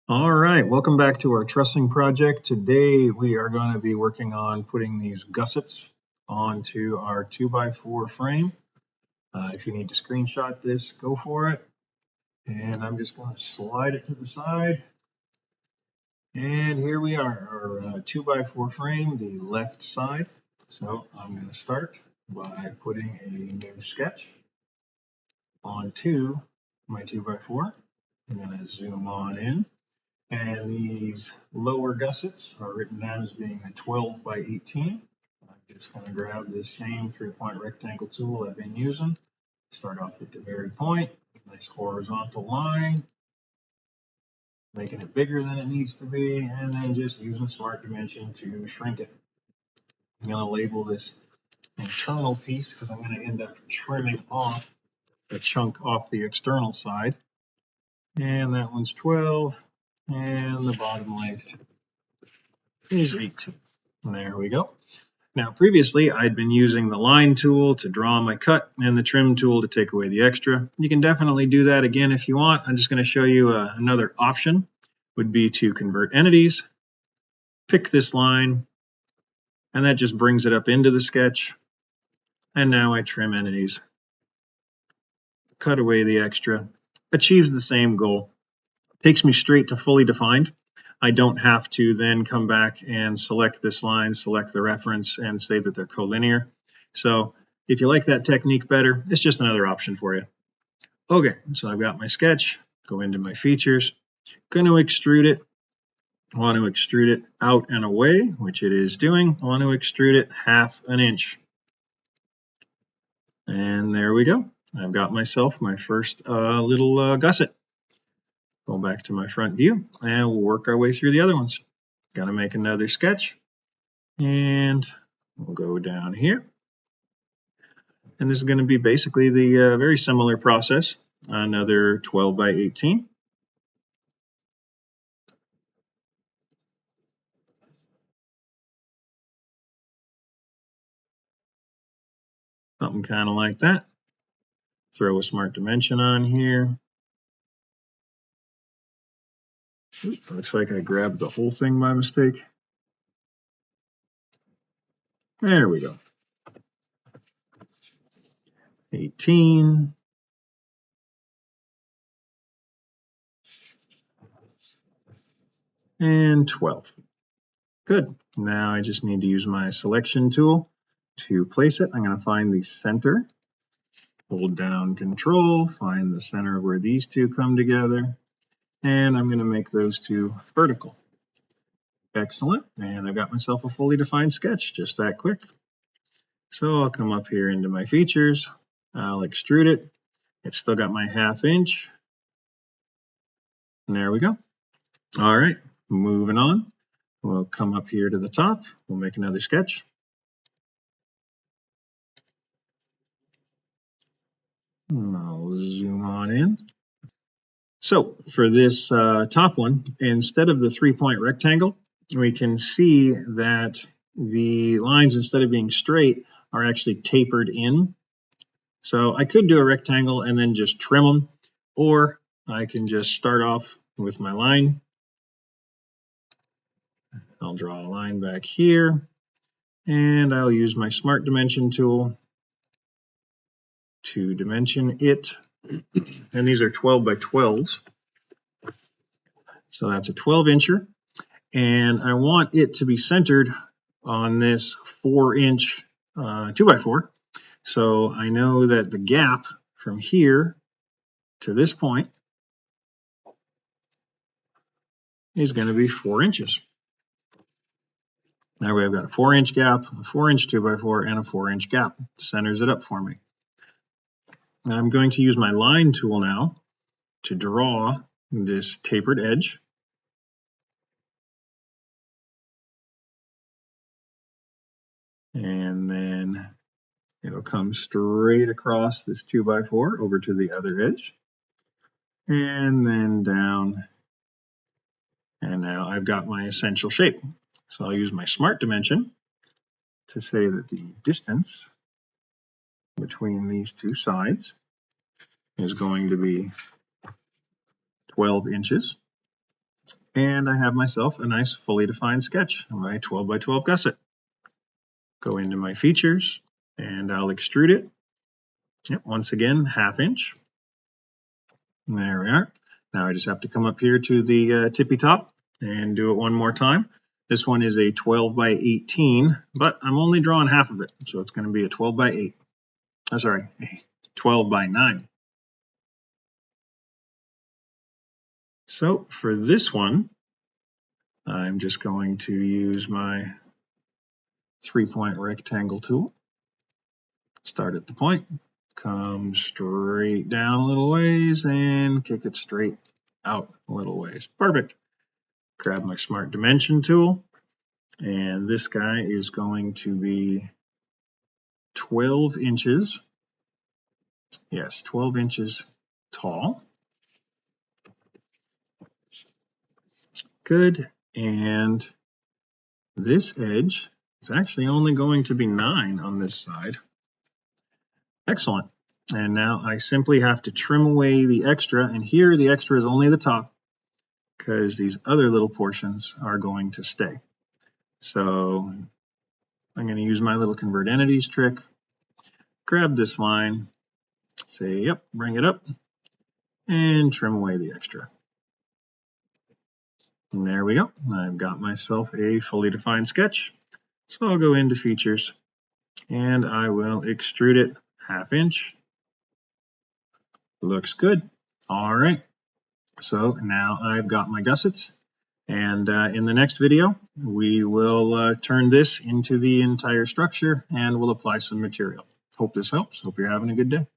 All right, welcome back to our trussing project. Today we are going to be working on putting these gussets onto our 2x4 frame. If you need to screenshot this, go for it. And I'm just going to slide it to the side. And here we are, our 2x4 frame, the left side. So I'm going to start by putting a new sketch onto my 2x4. I'm going to zoom on in. And these lower gussets are written down as being a 12 by 18. I'm just going to grab this same 3-point rectangle tool I've been using. Start off at the very point, nice horizontal line, making it bigger than it needs to be, and then just using Smart Dimension to shrink it. I'm going to label this internal piece because I'm going to end up trimming off a chunk off the external side. And that one's 12, and the bottom length is 18. And there we go. Now, previously, I'd been using the line tool to draw my cut and the trim tool to take away the extra. You can definitely do that again if you want. I'm just going to show you another option would be to convert entities, pick this line, and that just brings it up into the sketch. And now I trim entities, cut away the extra, achieves the same goal. Takes me straight to fully defined. I don't have to then come back and select this line, select the reference, and say that they're collinear. So if you like that technique better, it's just another option for you. Okay, so I've got my sketch, go into my features, going to extrude it. I want to extrude it out and away, which it is doing. I want to extrude it 1/2 inch. And there we go. I've got myself my first little gusset. Go back to my front view and we'll work our way through the other ones. Got to make another sketch and we'll go down here. And this is going to be basically the very similar process. Another 12 by 18. Something kind of like that. Throw a Smart Dimension on here. Oops, looks like I grabbed the whole thing by mistake. There we go. 18. And 12. Good. Now I just need to use my selection tool to place it. I'm going to find the center. Hold down Control, find the center where these two come together, and I'm going to make those two vertical. Excellent. And I've got myself a fully defined sketch, just that quick. So I'll come up here into my features. I'll extrude it. It's still got my 1/2 inch. And there we go. All right, moving on. We'll come up here to the top. We'll make another sketch. I'll zoom on in. So for this top one, instead of the 3-point rectangle, we can see that the lines, instead of being straight, are actually tapered in. So I could do a rectangle and then just trim them, or I can just start off with my line. I'll draw a line back here, and I'll use my Smart Dimension tool to dimension it. And these are 12 by 12s. So that's a 12-incher. And I want it to be centered on this 4-inch 2x4. So I know that the gap from here to this point is going to be 4 inches. That way I've got a 4-inch gap, a 4-inch 2x4, and a 4-inch gap. It centers it up for me. Now I'm going to use my line tool now to draw this tapered edge. And then it'll come straight across this 2x4 over to the other edge. And then down. And now I've got my essential shape. So I'll use my Smart Dimension to say that the distance between these two sides is going to be 12 inches. And I have myself a nice fully defined sketch of my 12 by 12 gusset. Go into my features and I'll extrude it. Yep, once again, 1/2 inch. There we are. Now I just have to come up here to the tippy top and do it one more time. This one is a 12 by 18, but I'm only drawing half of it, so it's going to be a 12 by 8. I'm sorry, a 12 by 9. So for this one, I'm just going to use my 3-point rectangle tool. Start at the point, come straight down a little ways, and kick it straight out a little ways. Perfect. Grab my Smart Dimension tool, and this guy is going to be 12 inches. Yes, 12 inches tall. Good. And this edge is actually only going to be 9 on this side. Excellent. And now I simply have to trim away the extra, and here the extra is only the top because these other little portions are going to stay. So I'm going to use my little convert entities trick, grab this line, say, yep, bring it up, and trim away the extra. And there we go. I've got myself a fully defined sketch. So I'll go into features and I will extrude it 1/2 inch. Looks good. All right. So now I've got my gussets. And in the next video, we will turn this into the entire structure and we'll apply some material. Hope this helps. Hope you're having a good day.